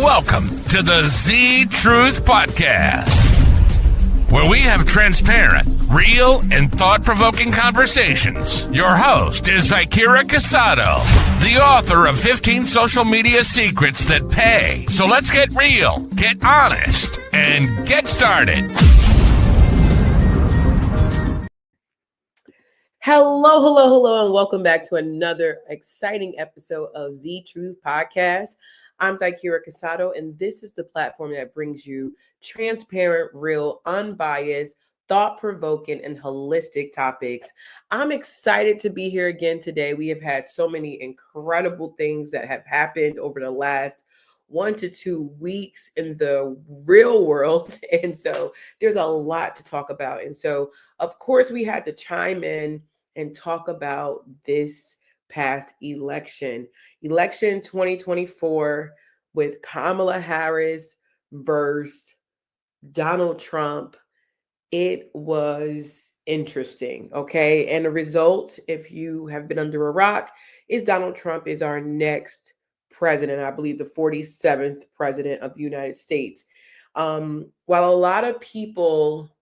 Welcome to the Z Truth Podcast, where we have transparent, real, and thought-provoking conversations. Your host is Zyykirrah, the author of 15 social media secrets that pay. So let's get real, get honest, and get started. Hello, and welcome back to another exciting episode of Z Truth Podcast. I'm Zyykirrah, and this is the platform that brings you transparent, real, unbiased, thought-provoking, and holistic topics. I'm excited to be here again today. We have had so many incredible things that have happened over the last 1 to 2 weeks in the real world. And so there's a lot to talk about. And so, of course, we had to chime in and talk about this past election 2024 with Kamala Harris versus Donald Trump. It was interesting, okay? And the results, if you have been under a rock, is Donald Trump is our next president, I believe the 47th president of the United States. While a lot of people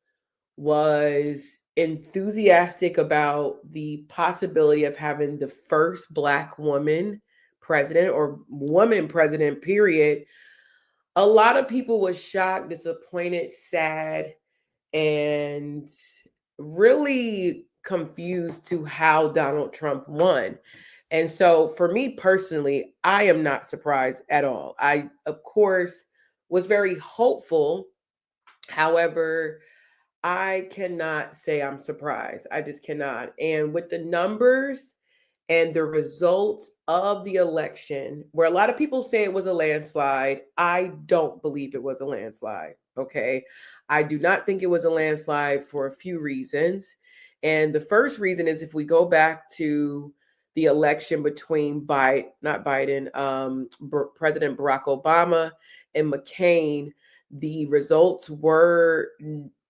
was enthusiastic about the possibility of having the first Black woman president or woman president, period, a lot of people was shocked, disappointed, sad, and really confused to how Donald Trump won. And so for me personally, I am not surprised at all. I, of course, was very hopeful. However, I cannot say I'm surprised. I just cannot. And with the numbers and the results of the election, where a lot of people say it was a landslide, I don't believe it was a landslide. Okay. I do not think it was a landslide for a few reasons. And the first reason is if we go back to the election between President Barack Obama and McCain, the results were,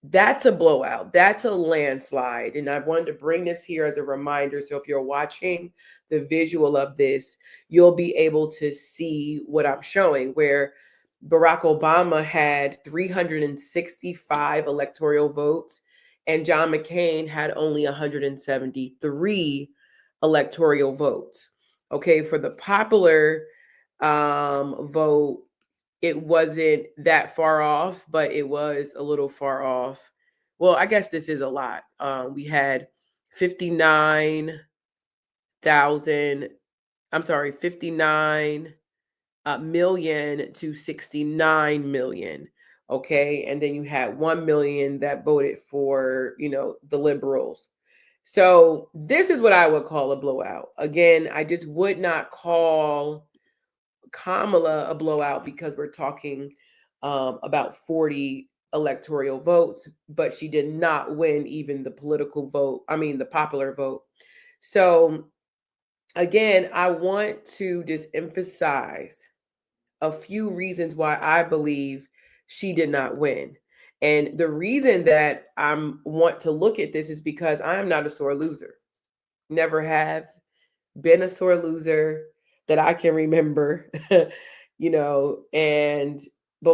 that's a blowout. That's a landslide. And I wanted to bring this here as a reminder. So if you're watching the visual of this, you'll be able to see what I'm showing, where Barack Obama had 365 electoral votes and John McCain had only 173 electoral votes. Okay, for the popular vote, it wasn't that far off, but it was a little far off. Well, I guess this is a lot. We had 59 million to 69 million. Okay. And then you had 1 million that voted for, the liberals. So this is what I would call a blowout. Again, I just would not call Kamala a blowout because we're talking about 40 electoral votes, but she did not win even the the popular vote. So again, I want to just emphasize a few reasons why I believe she did not win. And the reason that I want to look at this is because I am not a sore loser. Never have been a sore loser that I can remember, but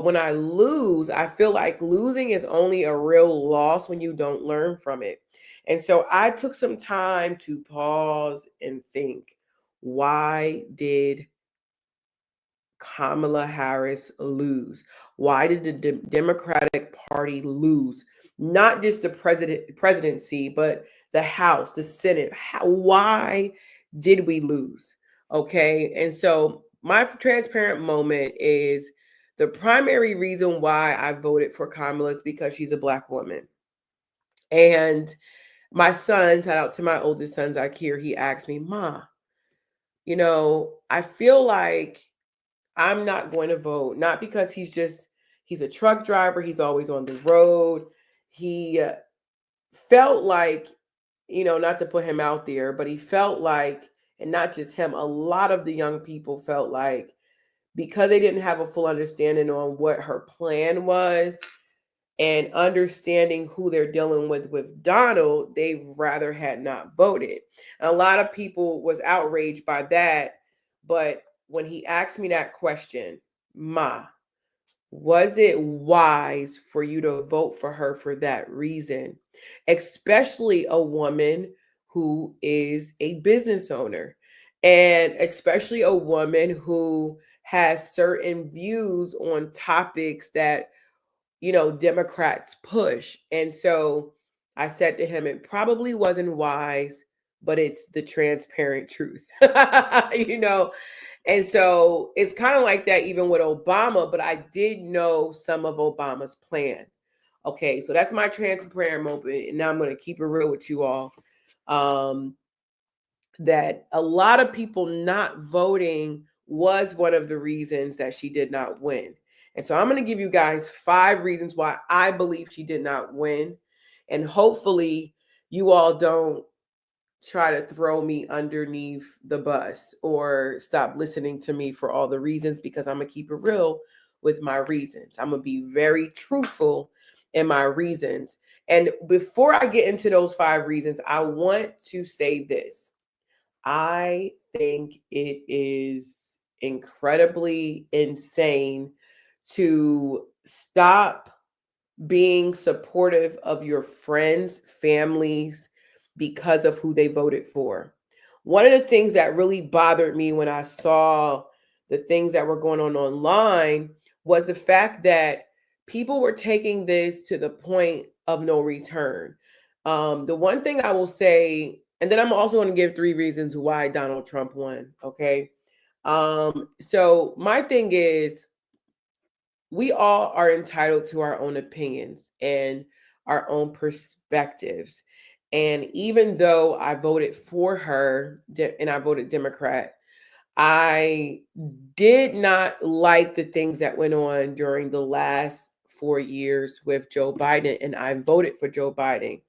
when I lose, I feel like losing is only a real loss when you don't learn from it. And so I took some time to pause and think, why did Kamala Harris lose? Why did the Democratic Party lose? Not just the presidency, but the House, the Senate. Why did we lose? Okay. And so my transparent moment is the primary reason why I voted for Kamala is because she's a Black woman. And my son, shout out to my oldest son, Zyykirrah, he asked me, Ma, I feel like I'm not going to vote, not because he's a truck driver. He's always on the road. He felt like, not to put him out there, but he felt like, and not just him, a lot of the young people felt like because they didn't have a full understanding on what her plan was and understanding who they're dealing with Donald, they rather had not voted. And a lot of people was outraged by that. But when he asked me that question, Ma, was it wise for you to vote for her for that reason? Especially a woman who is a business owner, and especially a woman who has certain views on topics that, Democrats push. And so I said to him, it probably wasn't wise, but it's the transparent truth. you know, and so it's kind of like that even with Obama, but I did know some of Obama's plan. Okay, so that's my transparent moment. And now I'm going to keep it real with you all. Um, that a lot of people not voting was one of the reasons that she did not win. And so I'm going to give you guys 5 reasons why I believe she did not win. And hopefully you all don't try to throw me underneath the bus or stop listening to me for all the reasons, because I'm going to keep it real with my reasons. I'm going to be very truthful in my reasons. And before I get into those 5 reasons, I want to say this. I think it is incredibly insane to stop being supportive of your friends, families, because of who they voted for. One of the things that really bothered me when I saw the things that were going on online was the fact that people were taking this to the point of no return. The one thing I will say, and then I'm also going to give 3 reasons why Donald Trump won. Okay. So my thing is, we all are entitled to our own opinions and our own perspectives. And even though I voted for her and I voted Democrat, I did not like the things that went on during the last 4 years with Joe Biden, and I voted for Joe Biden.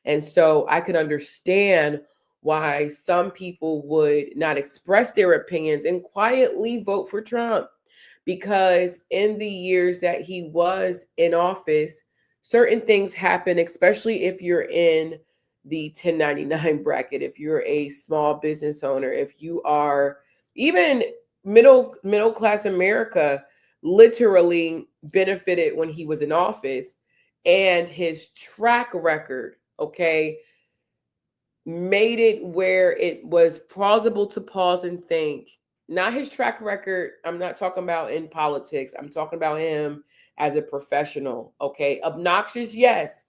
And so I could understand why some people would not express their opinions and quietly vote for Trump, because in the years that he was in office, certain things happen, especially if you're in the 1099 bracket, if you're a small business owner, if you are even middle class America literally benefited when he was in office, and his track record, okay, made it where it was plausible to pause and think. Not his track record, I'm not talking about in politics, I'm talking about him as a professional. Okay, obnoxious, yes,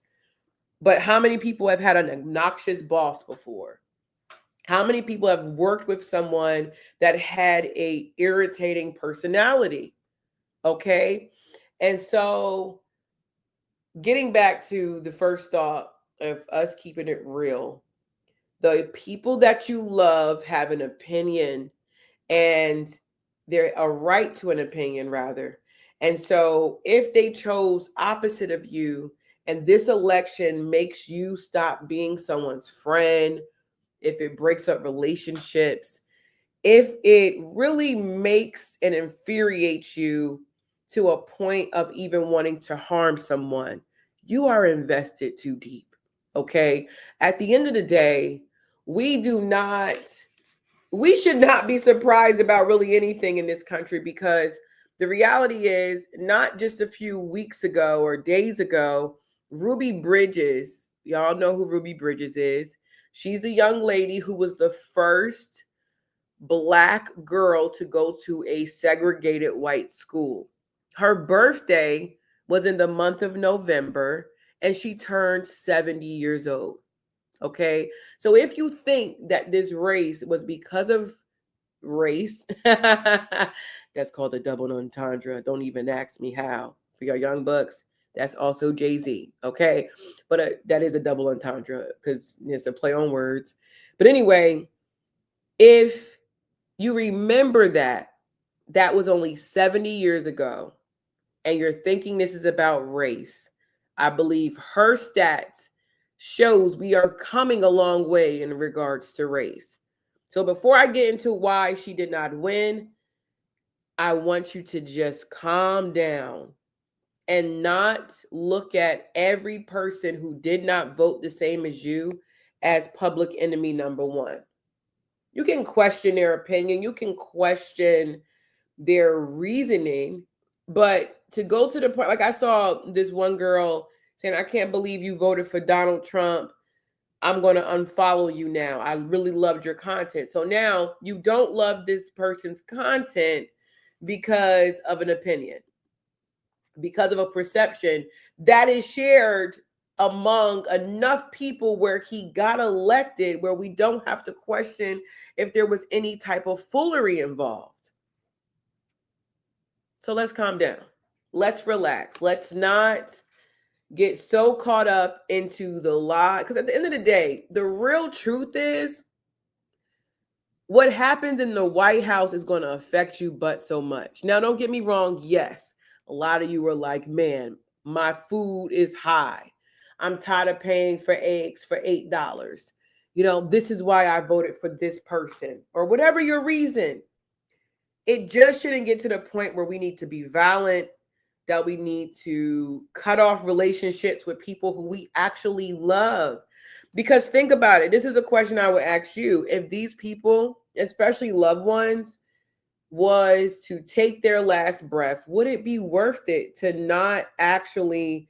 but how many people have had an obnoxious boss before? How many people have worked with someone that had a irritating personality? Okay, and so getting back to the first thought of us keeping it real, the people that you love have an opinion, and they're a right to an opinion, rather. And so if they chose opposite of you, and this election makes you stop being someone's friend, if it breaks up relationships, if it really makes and infuriates you to a point of even wanting to harm someone, you are invested too deep. Okay. At the end of the day, we should not be surprised about really anything in this country, because the reality is, not just a few weeks ago or days ago, Ruby Bridges, y'all know who Ruby Bridges is. She's the young lady who was the first Black girl to go to a segregated white school. Her birthday was in the month of November, and she turned 70 years old. Okay. So if you think that this race was because of race, that's called a double entendre. Don't even ask me how. For your young bucks, that's also Jay-Z. Okay. But that is a double entendre because it's a play on words. But anyway, if you remember that that was only 70 years ago, and you're thinking this is about race, I believe her stats shows we are coming a long way in regards to race. So before I get into why she did not win, I want you to just calm down and not look at every person who did not vote the same as you as public enemy number one. You can question their opinion. You can question their reasoning. But to go to the point, like I saw this one girl saying, I can't believe you voted for Donald Trump. I'm going to unfollow you now. I really loved your content. So now you don't love this person's content because of an opinion, because of a perception that is shared among enough people where he got elected, where we don't have to question if there was any type of foolery involved. So let's calm down. Let's relax. Let's not get so caught up into the lie. Because at the end of the day, the real truth is what happens in the White House is going to affect you but so much. Now, don't get me wrong. Yes, a lot of you are like, man, my food is high. I'm tired of paying for eggs for $8. You know, this is why I voted for this person, or whatever your reason. It just shouldn't get to the point where we need to be violent, that we need to cut off relationships with people who we actually love. Because think about it. This is a question I would ask you. If these people, especially loved ones, was to take their last breath, would it be worth it to not actually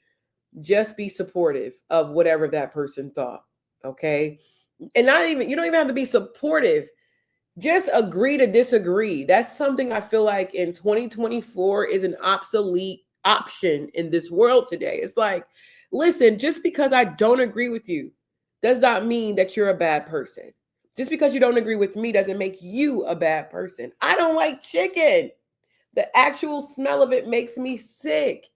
just be supportive of whatever that person thought? Okay. And not even, you don't even have to be supportive. Just agree to disagree. That's something I feel like in 2024 is an obsolete option in this world today. It's like, listen, just because I don't agree with you does not mean that you're a bad person. Just because you don't agree with me doesn't make you a bad person. I don't like chicken. The actual smell of it makes me sick.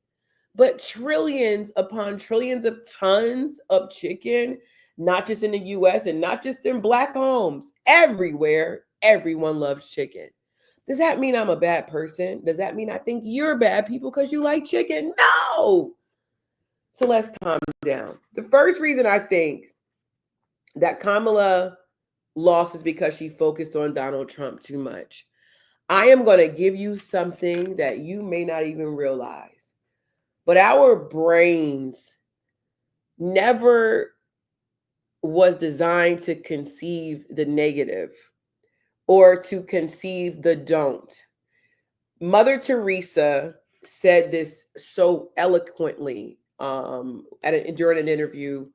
But trillions upon trillions of tons of chicken, not just in the US and not just in Black homes, everywhere, everyone loves chicken. Does that mean I'm a bad person? Does that mean I think you're bad people because you like chicken? No. So let's calm down. The first reason I think that Kamala lost is because she focused on Donald Trump too much. I am going to give you something that you may not even realize. But our brains never was designed to conceive the negative or to conceive the don't. Mother Teresa said this so eloquently during an interview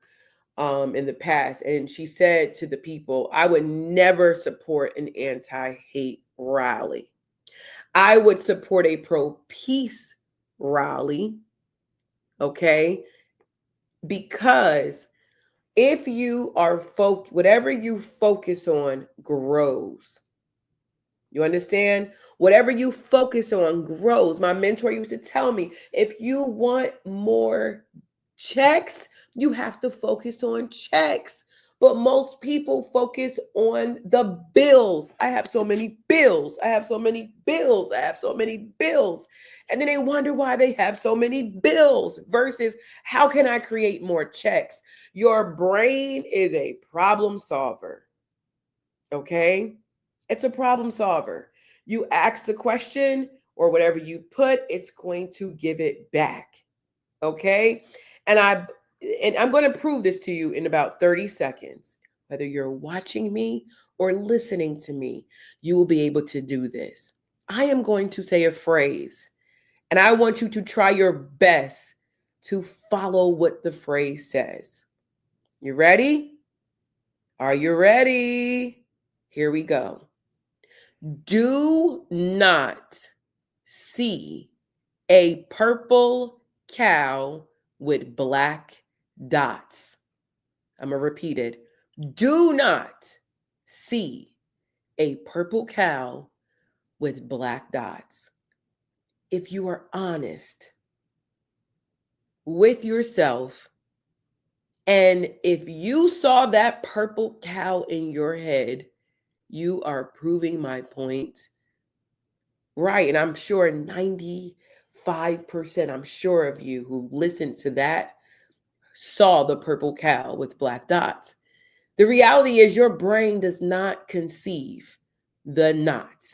in the past. And she said to the people, I would never support an anti-hate rally. I would support a pro-peace rally. Okay, because if you are whatever you focus on grows. You understand? Whatever you focus on grows. My mentor used to tell me, if you want more checks, you have to focus on checks. But most people focus on the bills. I have so many bills. I have so many bills. I have so many bills. And then they wonder why they have so many bills versus how can I create more checks? Your brain is a problem solver. Okay? It's a problem solver. You ask the question or whatever you put, it's going to give it back. Okay? And I'm going to prove this to you in about 30 seconds. Whether you're watching me or listening to me, you will be able to do this. I am going to say a phrase, and I want you to try your best to follow what the phrase says. You ready? Are you ready? Here we go. Do not see a purple cow with black dots. I'm going to repeat it. Do not see a purple cow with black dots. If you are honest with yourself, and if you saw that purple cow in your head, you are proving my point right. And I'm sure 95%, I'm sure of you who listened to that saw the purple cow with black dots. The reality is your brain does not conceive the not.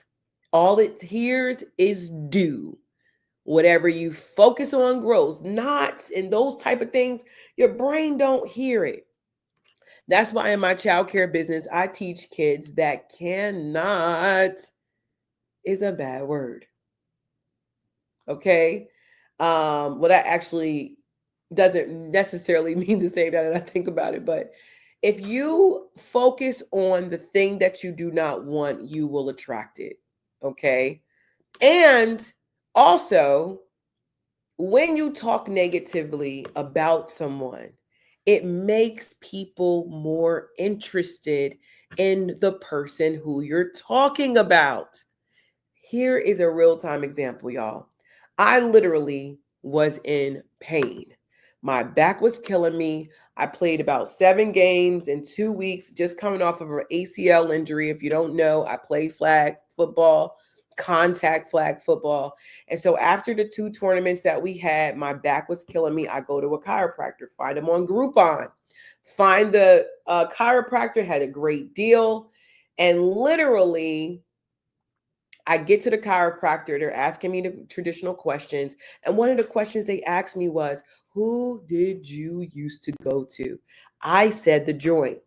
All it hears is do. Whatever you focus on grows. Knots and those type of things, your brain don't hear it. That's why in my child care business, I teach kids that cannot is a bad word. Okay. Well, that actually doesn't necessarily mean the same now that I think about it, but if you focus on the thing that you do not want, you will attract it. Okay. And also, when you talk negatively about someone, it makes people more interested in the person who you're talking about. Here is a real time example, y'all. I literally was in pain. My back was killing me. I played about 7 games in 2 weeks, just coming off of an ACL injury. If you don't know, I played flag football, contact flag football. And so after the 2 tournaments that we had, my back was killing me. I go to a chiropractor, find him on Groupon, find the chiropractor, had a great deal. And literally, I get to the chiropractor, they're asking me the traditional questions. And one of the questions they asked me was, who did you used to go to? I said the joint.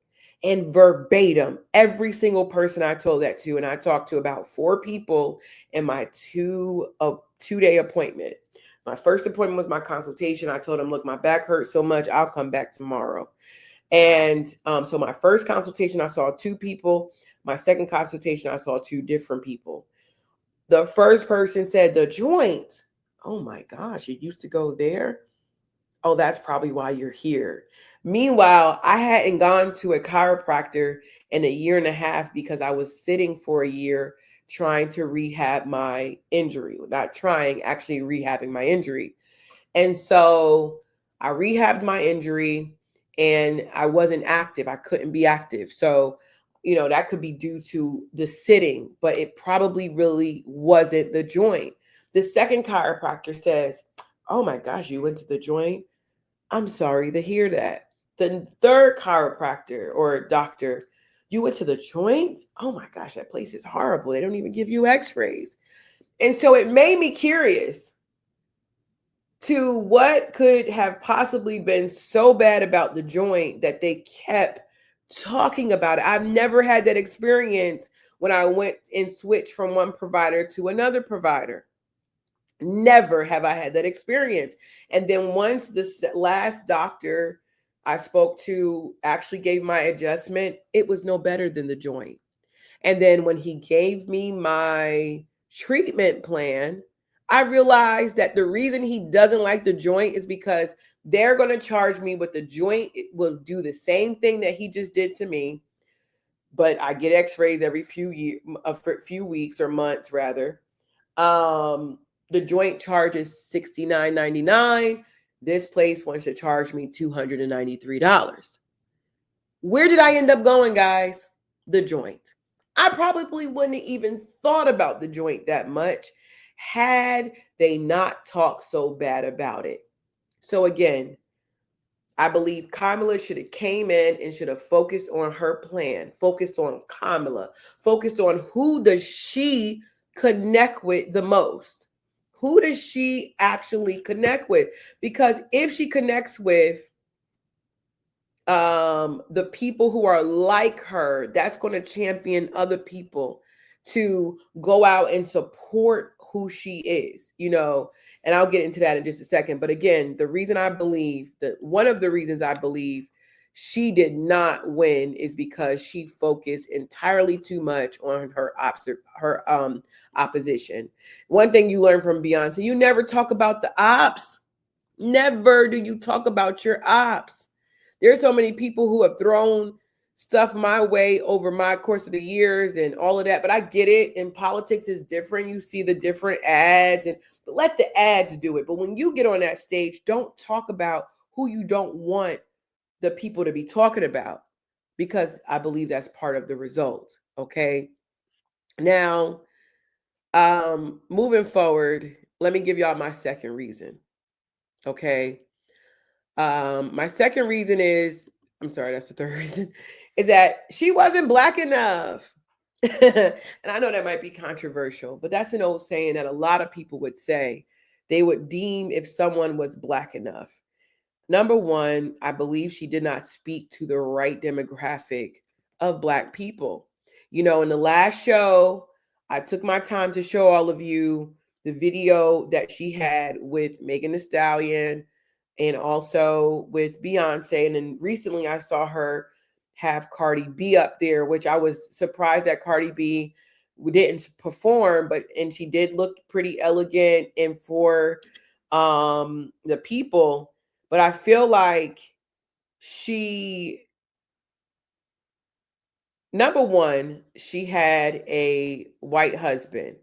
And verbatim, every single person I told that to, and I talked to about 4 people in my 2-day appointment. My first appointment was my consultation. I told them, look, my back hurts so much, I'll come back tomorrow. And so my first consultation, I saw 2 people. My second consultation, I saw 2 different people. The first person said, the joint. Oh my gosh, you used to go there? Oh, that's probably why you're here. Meanwhile, I hadn't gone to a chiropractor in a year and a half because I was sitting for a year trying to rehab my injury. Not trying, actually rehabbing my injury. And so I rehabbed my injury and I wasn't active. I couldn't be active. So, that could be due to the sitting, but it probably really wasn't the joint. The second chiropractor says, oh my gosh, you went to the joint? I'm sorry to hear that. The third chiropractor or doctor, you went to the joint? Oh my gosh, that place is horrible. They don't even give you x-rays. And so it made me curious to what could have possibly been so bad about the joint that they kept talking about it. I've never had that experience when I went and switched from one provider to another provider. Never have I had that experience. And then once this last doctor I spoke to actually gave my adjustment, it was no better than the joint. And then when he gave me my treatment plan, I realized that the reason he doesn't like the joint is because they're going to charge me with the joint. It will do the same thing that he just did to me, but I get x-rays every few weeks or months rather. The joint charges $69.99. This place wants to charge me $293. Where did I end up going, guys? The joint. I probably wouldn't have even thought about the joint that much had they not talked so bad about it. So again, I believe Kamala should have came in and should have focused on her plan, focused on Kamala, focused on who does she connect with the most. Who does she actually connect with? Because if she connects with the people who are like her, that's going to champion other people to go out and support who she is, and I'll get into that in just a second. But again, one of the reasons I believe she did not win is because she focused entirely too much on her opposition. One thing you learn from Beyonce, you never talk about the ops. Never do you talk about your ops. There's so many people who have thrown stuff my way over my course of the years and all of that, but I get it. In politics is different. You see the different ads, but let the ads do it. But when you get on that stage, don't talk about who you don't want the people to be talking about, because I believe that's part of the result. Okay. Now, moving forward, let me give y'all my second reason. Okay. My second reason is, I'm sorry, that's the third reason, is that she wasn't Black enough. And I know that might be controversial, but that's an old saying that a lot of people would say. They would deem if someone was Black enough. Number one, I believe she did not speak to the right demographic of Black people. In the last show, I took my time to show all of you the video that she had with Megan Thee Stallion and also with Beyonce. And then recently I saw her have Cardi B up there, which I was surprised that Cardi B didn't perform, and she did look pretty elegant and for the people. But I feel like she, number one, she had a white husband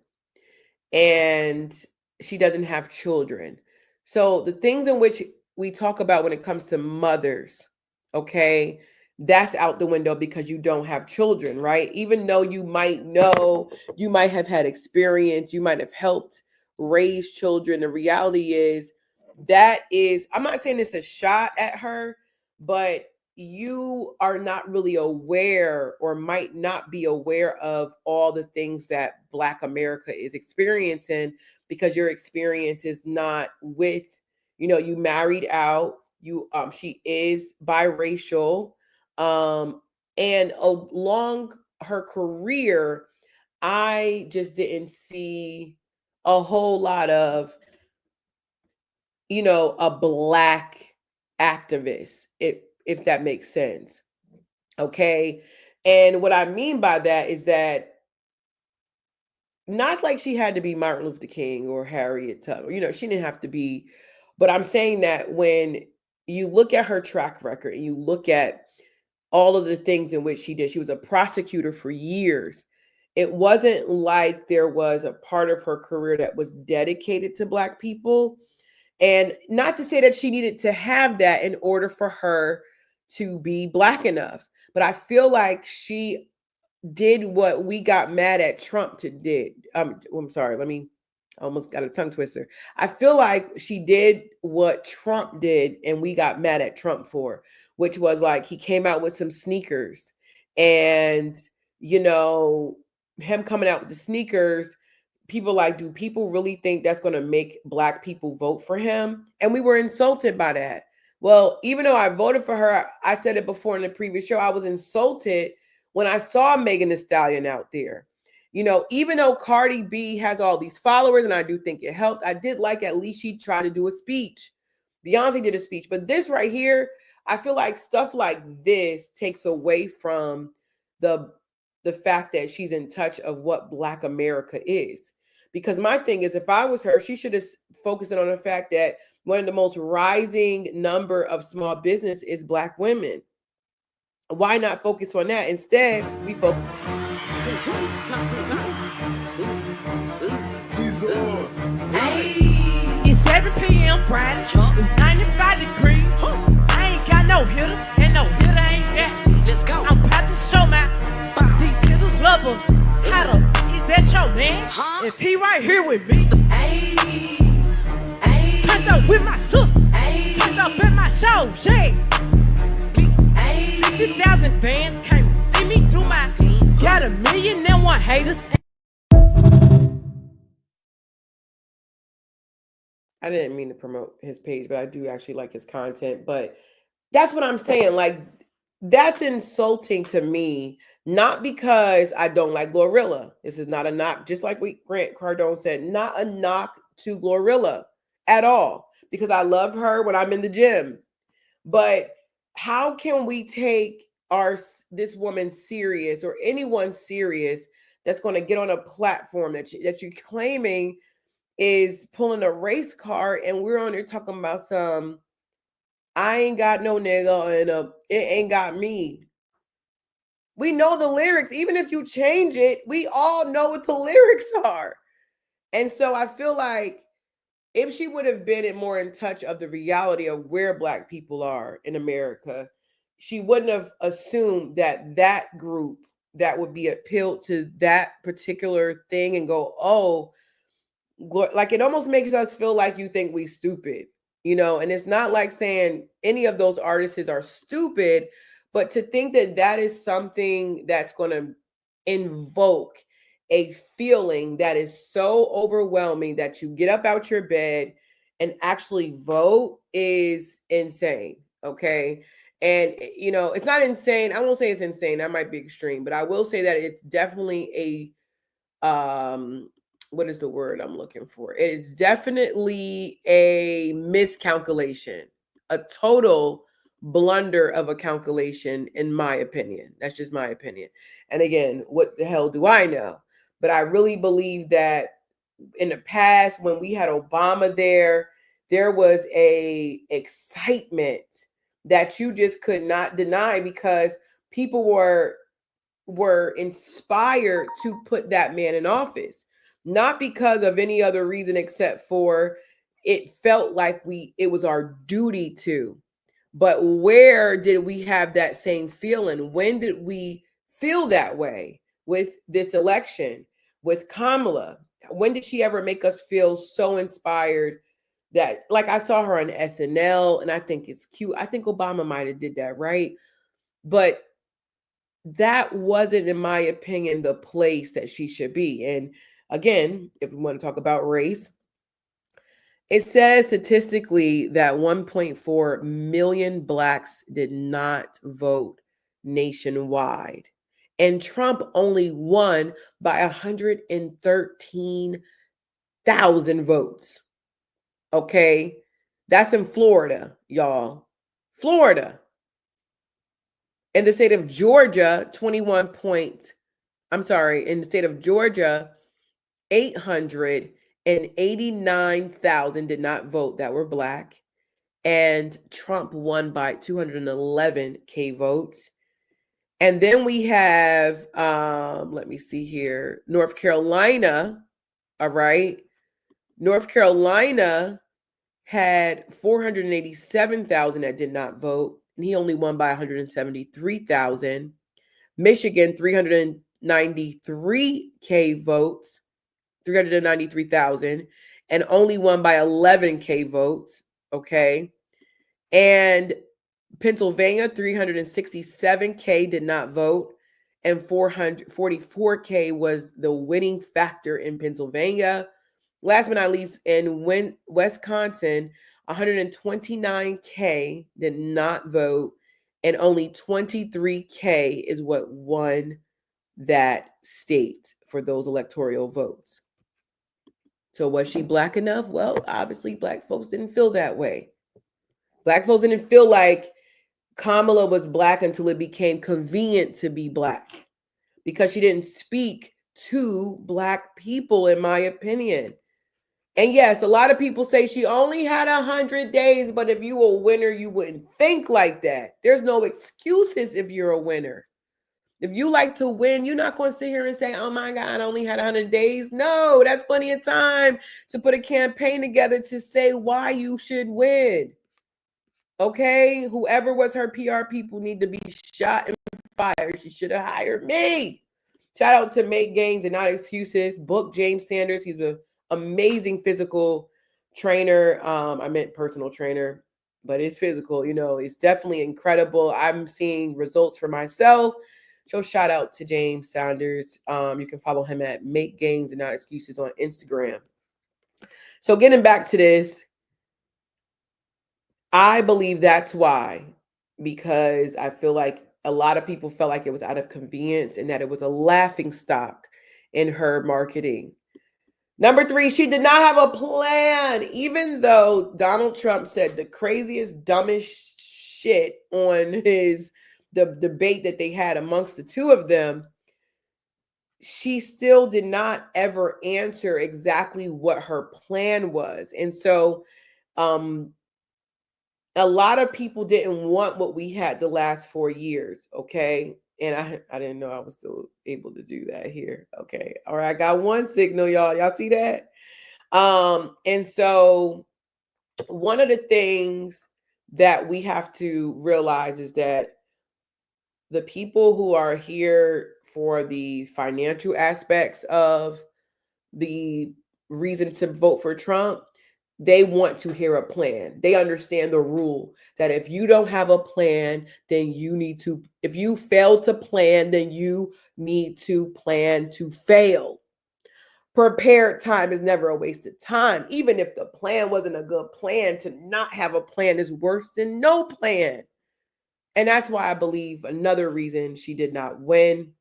and she doesn't have children. So the things in which we talk about when it comes to mothers, okay, that's out the window because you don't have children, right? Even though you might know, you might have had experience, you might have helped raise children. The reality is I'm not saying it's a shot at her, but you are not really aware or might not be aware of all the things that Black America is experiencing because your experience is not with, you married out, she is biracial, and along her career, I just didn't see a whole lot of, a Black activist, if that makes sense. Okay. And what I mean by that is that not like she had to be Martin Luther King or Harriet Tubman, she didn't have to be, but I'm saying that when you look at her track record and you look at all of the things in which she did, she was a prosecutor for years. It wasn't like there was a part of her career that was dedicated to Black people. And not to say that she needed to have that in order for her to be Black enough, but I feel like she did what we got mad at Trump to did. I'm sorry, I almost got a tongue twister. I feel like she did what Trump did and we got mad at Trump for, which was like he came out with some sneakers and, him coming out with the sneakers, people like, do people really think that's going to make Black people vote for him? And we were insulted by that. Well, even though I voted for her, I said it before in the previous show, I was insulted when I saw Megan Thee Stallion out there. Even though Cardi B has all these followers, and I do think it helped, I did like at least she tried to do a speech. Beyonce did a speech, but this right here, I feel like stuff like this takes away from the fact that she's in touch of what Black America is. Because my thing is, if I was her, she should have focused on the fact that one of the most rising number of small business is Black women. Why not focus on that? Instead, we focus. She's off. Hey, it's 7 p.m. Friday. It's 95 degrees. I ain't got no hitter, and no hitter ain't got. Let's go. I'm about to show my these hitters love her. How the is that your man? If he right here with me. Turned up with my sisters. Turned up in my shows, yeah. 60,000 fans came to see me do my thing. Got 1,000,001 haters. I didn't mean to promote his page, but I do actually like his content. But that's what I'm saying. Like, that's insulting to me, not because I don't like Glorilla. This is not a knock, just like Grant Cardone said, not a knock to Glorilla at all, because I love her when I'm in the gym. But how can we take this woman serious, or anyone serious that's going to get on a platform that you're claiming is pulling a race car, and we're on there talking about some I ain't got no nigga and it ain't got me. We know the lyrics. Even if you change it, we all know what the lyrics are. And so I feel like if she would have been more in touch of the reality of where Black people are in America, she wouldn't have assumed that group that would be appealed to that particular thing and go, oh, like it almost makes us feel like you think we stupid, and it's not like saying any of those artists are stupid, but to think that is something that's going to invoke a feeling that is so overwhelming that you get up out your bed and actually vote is insane. Okay. And, it's not insane. I won't say it's insane. That might be extreme, but I will say that it's definitely what is the word I'm looking for? It's definitely a miscalculation, a total blunder of a calculation, in my opinion. That's just my opinion. And again, what the hell do I know? But I really believe that in the past, when we had Obama there was a excitement that you just could not deny, because people were inspired to put that man in office, not because of any other reason except for it felt like it was our duty to. But where did we have that same feeling? When did we feel that way with this election, with Kamala? When did she ever make us feel so inspired that, like, I saw her on SNL, and I think it's cute. I think Obama might have did that, right? But that wasn't, in my opinion, the place that she should be. And again, if we want to talk about race, it says statistically that 1.4 million Blacks did not vote nationwide. And Trump only won by 113,000 votes. Okay. That's in Florida, y'all. Florida. In the state of Georgia, in the state of Georgia, 889,000 did not vote that were Black. And Trump won by 211K votes. And then we have, let me see here, North Carolina. All right. North Carolina had 487,000 that did not vote, and he only won by 173,000. Michigan, 393K votes, 393,000, and only won by 11K votes. Okay. And Pennsylvania, 367K did not vote, and 444K was the winning factor in Pennsylvania. Last but not least, in Wisconsin, 129K did not vote, and only 23K is what won that state for those electoral votes. So was she Black enough? Well, obviously, Black folks didn't feel that way. Black folks didn't feel like Kamala was Black until it became convenient to be Black, because she didn't speak to Black people, in my opinion. And yes, a lot of people say she only had 100 days, but if you were a winner, you wouldn't think like that. There's no excuses if you're a winner. If you like to win, you're not going to sit here and say, oh my God, I only had 100 days. No, that's plenty of time to put a campaign together to say why you should win. Okay? Whoever was her PR people need to be shot and fired. She should have hired me. Shout out to Make Gains and Not Excuses. Book James Sanders. He's an amazing physical trainer. I meant personal trainer, but it's physical. It's definitely incredible. I'm seeing results for myself. So shout out to James Sanders. You can follow him at Make Gains and Not Excuses on Instagram. So getting back to this, I believe that's why, because I feel like a lot of people felt like it was out of convenience and that it was a laughing stock in her marketing. Number 3, she did not have a plan, even though Donald Trump said the craziest, dumbest shit on the debate that they had amongst the two of them. She still did not ever answer exactly what her plan was. And so a lot of people didn't want what we had the last 4 years, okay? And I didn't know I was still able to do that here. Okay. All right. I got one signal, y'all. Y'all see that? And so one of the things that we have to realize is that the people who are here for the financial aspects of the reason to vote for Trump, they want to hear a plan. They understand the rule that if you don't have a plan, then if you fail to plan, then you need to plan to fail. Prepared time is never a waste of time. Even if the plan wasn't a good plan, to not have a plan is worse than no plan. And that's why I believe another reason she did not win.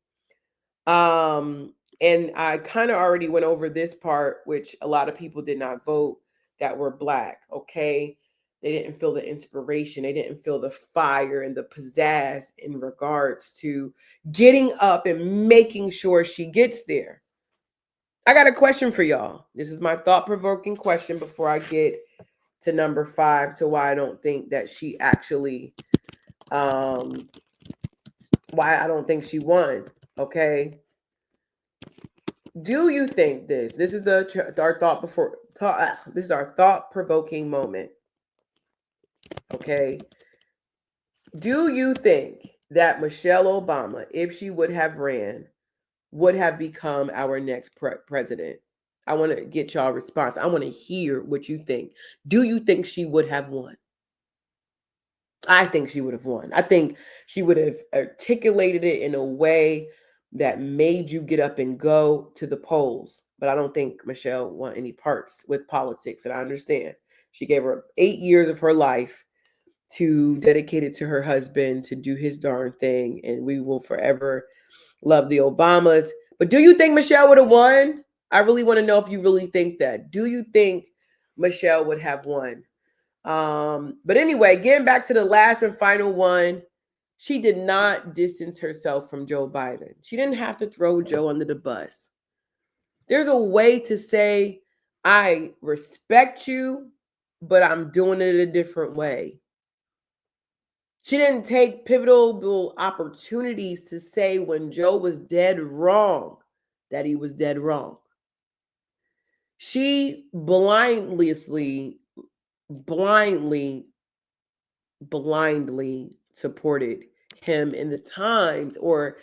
And I kind of already went over this part, which a lot of people did not vote that were Black, okay? They didn't feel the inspiration. They didn't feel the fire and the pizzazz in regards to getting up and making sure she gets there. I got a question for y'all. This is my thought-provoking question before I get to number 5, to why I don't think that she actually, why I don't think she won, okay? Do you think this is our this is our thought-provoking moment, okay? Do you think that Michelle Obama, if she would have ran, would have become our next president? I want to get y'all response. I want to hear what you think. Do you think she would have won? I think she would have won. I think she would have articulated it in a way that made you get up and go to the polls. But I don't think Michelle won any parts with politics. And I understand she gave her 8 years of her life to dedicate it to her husband to do his darn thing. And we will forever love the Obamas. But do you think Michelle would have won? I really want to know if you really think that. Do you think Michelle would have won? But anyway, getting back to the last and final one, she did not distance herself from Joe Biden. She didn't have to throw Joe under the bus. There's a way to say, I respect you, but I'm doing it a different way. She didn't take pivotal opportunities to say when Joe was dead wrong, that he was dead wrong. She blindly supported him in the times, or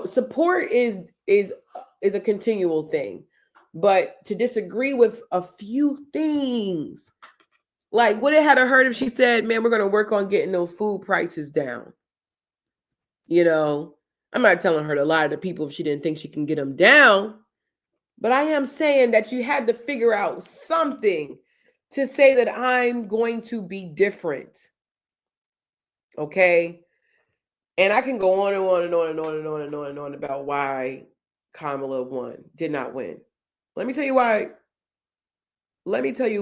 support is a continual thing, but to disagree with a few things, like would it have hurt if she said, man, we're going to work on getting those food prices down? I'm not telling her to lie to people if she didn't think she can get them down, but I am saying that you had to figure out something to say that I'm going to be different. Okay. And I can go on and on and on and on and on and on and on about why Kamala did not win. Let me tell you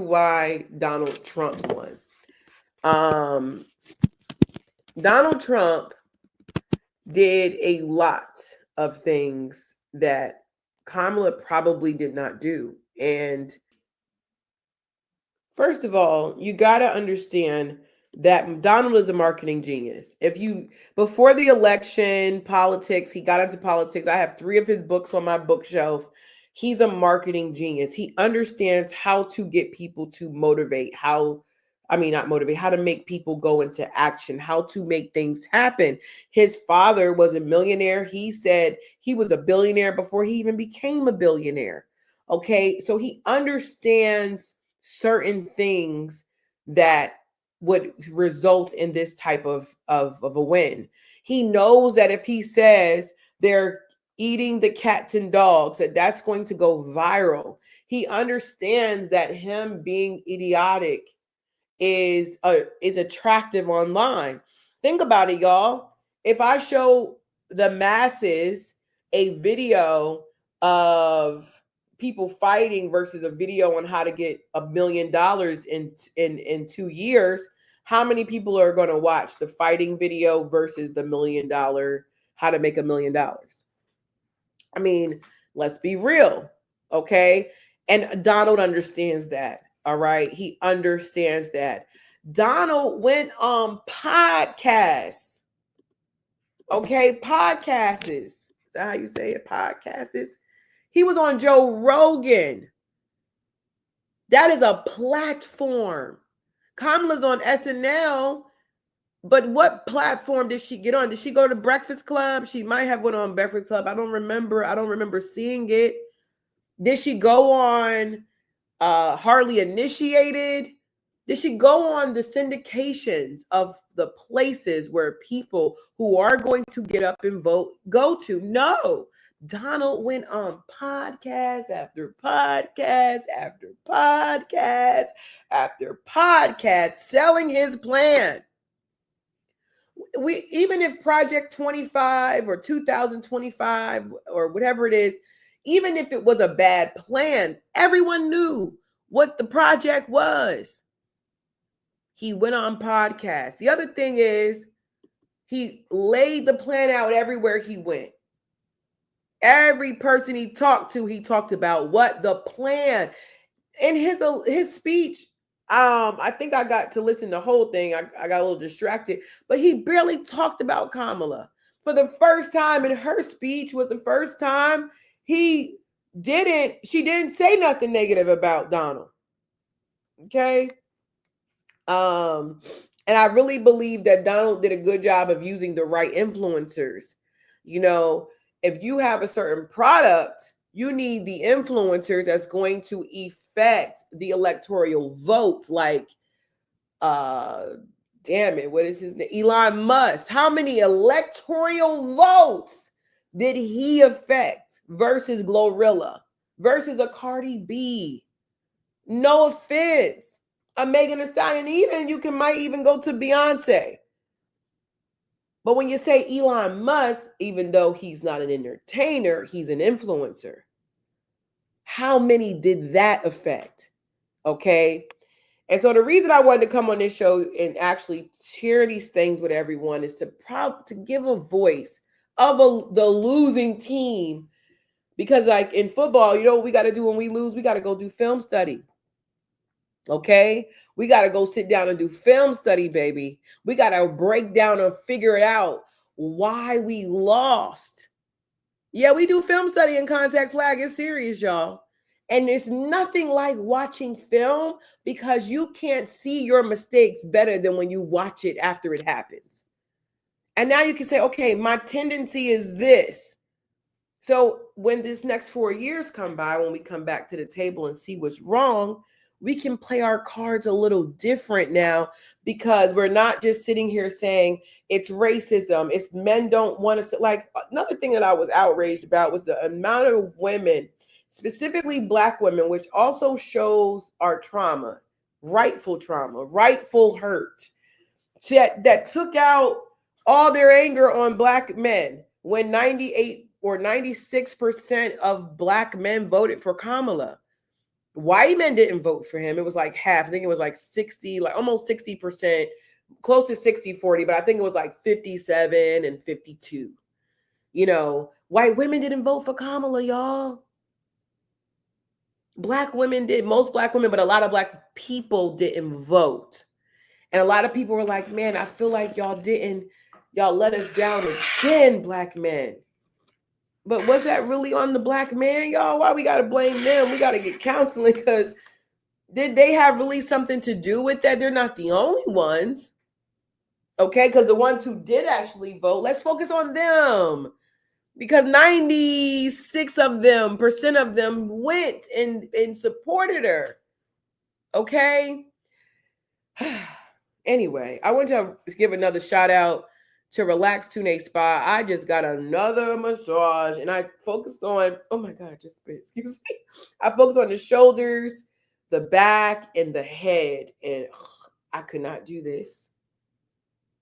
why Donald Trump won. Donald Trump did a lot of things that Kamala probably did not do. And first of all, you got to understand that Donald is a marketing genius. Before the election, politics, he got into politics. I have 3 of his books on my bookshelf. He's a marketing genius. He understands how to get people to how to make people go into action, how to make things happen. His father was a millionaire. He said he was a billionaire before he even became a billionaire. Okay, so he understands certain things that would result in this type of a win. He knows that if he says they're eating the cats and dogs, that's going to go viral. He understands that him being idiotic is attractive online. Think about it, y'all. If I show the masses a video of people fighting versus a video on how to get $1 million in 2 years, how many people are going to watch the fighting video versus the $1 million how to make $1 million? I mean, let's be real, okay? And Donald understands that. All right. He understands that. Donald went on podcasts. Okay. Podcasts. Is that how you say it? Podcasts. He was on Joe Rogan. That is a platform. Kamala's on SNL. But what platform did she get on? Did she go to Breakfast Club? She might have went on Breakfast Club. I don't remember seeing it. Did she go on Hardly Initiated? Did she go on the syndications of the places where people who are going to get up and vote go to? No. Donald went on podcast after podcast after podcast after podcast selling his plan. Even if Project 25 or 2025 or whatever it is, Even if it was a bad plan, everyone knew what the project was. He went on podcasts. The other thing is he laid the plan out everywhere he went. Every person he talked to, he talked about what the plan. In his speech, I think I got to listen to the whole thing. I got a little distracted, but he barely talked about Kamala. For the first time in her speech was the first time she didn't say nothing negative about Donald. Okay. And I really believe that Donald did a good job of using the right influencers. You know, if you have a certain product, you need the influencers that's going to affect the electoral vote. Like, damn it, what is his name? Elon Musk. How many electoral votes did he affect versus Glorilla, versus a Cardi B? No offense. A Megan Thee Stallion, even you might even go to Beyonce. But when you say Elon Musk, even though he's not an entertainer, he's an influencer. How many did that affect? Okay. And so the reason I wanted to come on this show and actually share these things with everyone is to give a voice of the losing team. Because like in football, you know what we got to do when we lose? We got to go do film study. Okay, we got to go sit down and do film study, baby. We got to break down and figure it out why we lost. Yeah, we do film study and contact flag. It's serious, y'all. And it's nothing like watching film because you can't see your mistakes better than when you watch it after it happens. And now you can say, okay, my tendency is this. So when this next 4 years come by, when we come back to the table and see what's wrong, we can play our cards a little different now because we're not just sitting here saying it's racism. It's men don't want to. Like another thing that I was outraged about was the amount of women, specifically Black women, which also shows our trauma, rightful hurt, that took out all their anger on Black men when 98 or 96% of Black men voted for Kamala. White men didn't vote for him. It was like half. I think it was like 60, like almost 60%, close to 60-40, but I think it was like 57 and 52. You know, white women didn't vote for Kamala, y'all. Black women did, most Black women, but a lot of Black people didn't vote. And a lot of people were like, man, I feel like y'all let us down again, Black men. But was that really on the Black man, y'all? Why we got to blame them? We got to get counseling because did they have really something to do with that? They're not the only ones. Okay, because the ones who did actually vote, let's focus on them. Because 96% of them went and supported her. Okay? Anyway, I want to give another shout out to Relax Tune Spa. I just got another massage and I focused on, oh my God, just excuse me. I focused on the shoulders, the back, and the head. And I could not do this.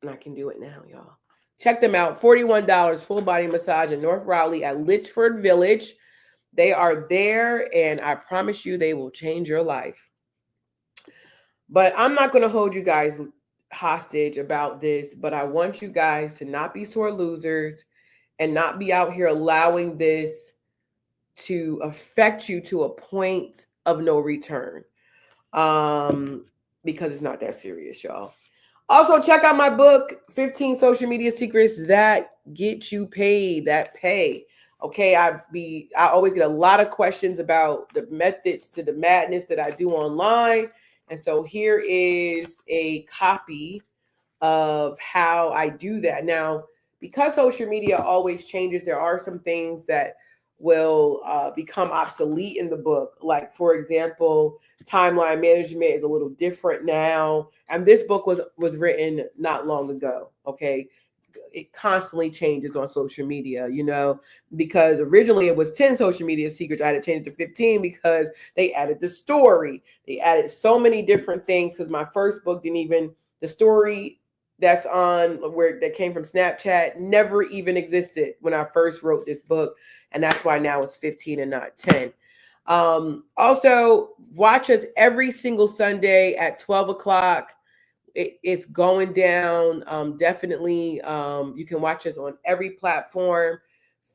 And I can do it now, y'all. Check them out. $41 full body massage in North Raleigh at Litchford Village. They are there and I promise you they will change your life. But I'm not going to hold you guys hostage about this, but I want you guys to not be sore losers and not be out here allowing this to affect you to a point of no return, because it's not that serious, y'all. Also, check out my book, 15 Social Media Secrets That Get You Paid, that pay. Okay, I always get a lot of questions about the methods to the madness that I do online. And so here is a copy of how I do that. Now, because social media always changes, there are some things that will become obsolete in the book. Like, for example, timeline management is a little different now. And this book was written not long ago, okay? It constantly changes on social media, you know, because originally it was 10 social media secrets. I had to change it to 15 because they added the story. They added so many different things because my first book the story that's on where that came from Snapchat never even existed when I first wrote this book. And that's why now it's 15 and not 10. Also, watch us every single Sunday at 12 o'clock. It's going down. Definitely, you can watch us on every platform: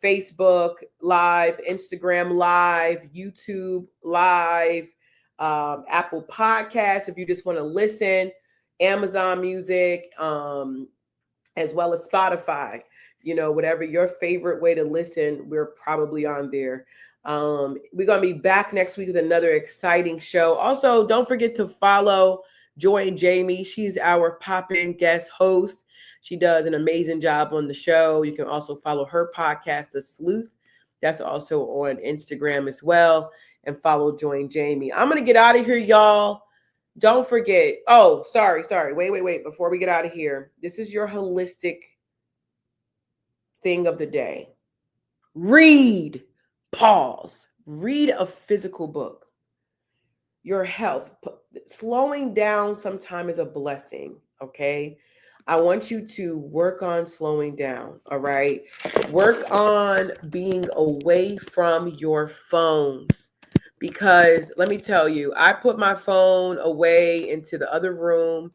Facebook Live, Instagram Live, YouTube Live, Apple Podcasts if you just want to listen, Amazon Music, as well as Spotify. Whatever your favorite way to listen, we're probably on there. We're going to be back next week with another exciting show. Also, don't forget to follow Joy and Jamie. She's our pop-in guest host. She does an amazing job on the show. You can also follow her podcast, The Sleuth. That's also on Instagram as well. And follow Joy and Jamie. I'm going to get out of here, y'all. Don't forget. Oh, sorry. Wait. Before we get out of here, this is your holistic thing of the day. Read. Pause. Read a physical book. Your health. Slowing down sometimes is a blessing, okay? I want you to work on slowing down, all right? Work on being away from your phones. Because let me tell you, I put my phone away into the other room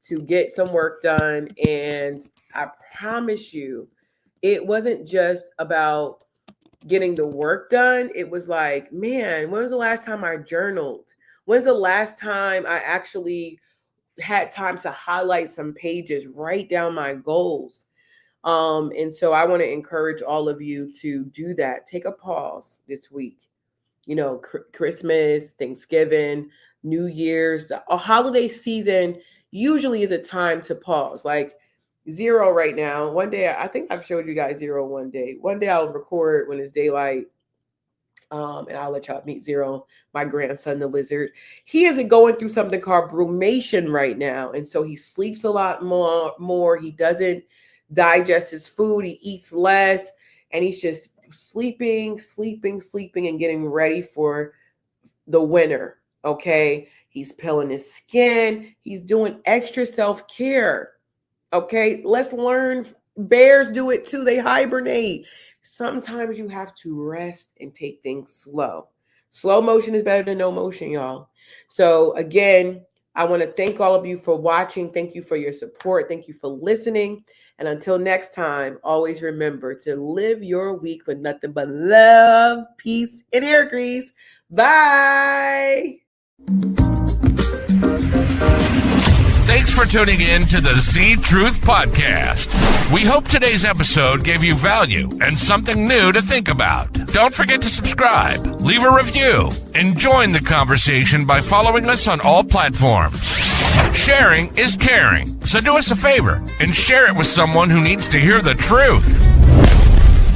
to get some work done. And I promise you, it wasn't just about getting the work done. It was like, man, when was the last time I journaled? When's the last time I actually had time to highlight some pages, write down my goals? And so I want to encourage all of you to do that. Take a pause this week. Christmas, Thanksgiving, New Year's, a holiday season usually is a time to pause. Like Zero right now. One day, I think I've showed you guys Zero one day. One day I'll record when it's daylight. And I'll let y'all meet Zero, my grandson, the lizard. He is going through something called brumation right now. And so he sleeps a lot more. He doesn't digest his food. He eats less. And he's just sleeping, and getting ready for the winter. Okay. He's peeling his skin. He's doing extra self-care. Okay. Let's learn. Bears do it too. They hibernate. Sometimes you have to rest and take things slow. Slow motion is better than no motion, y'all. So again, I want to thank all of you for watching. Thank you for your support. Thank you for listening. And until next time, always remember to live your week with nothing but love, peace, and air grease. Bye. Thanks for tuning in to the Z-Truth Podcast. We hope today's episode gave you value and something new to think about. Don't forget to subscribe, leave a review, and join the conversation by following us on all platforms. Sharing is caring, so do us a favor and share it with someone who needs to hear the truth.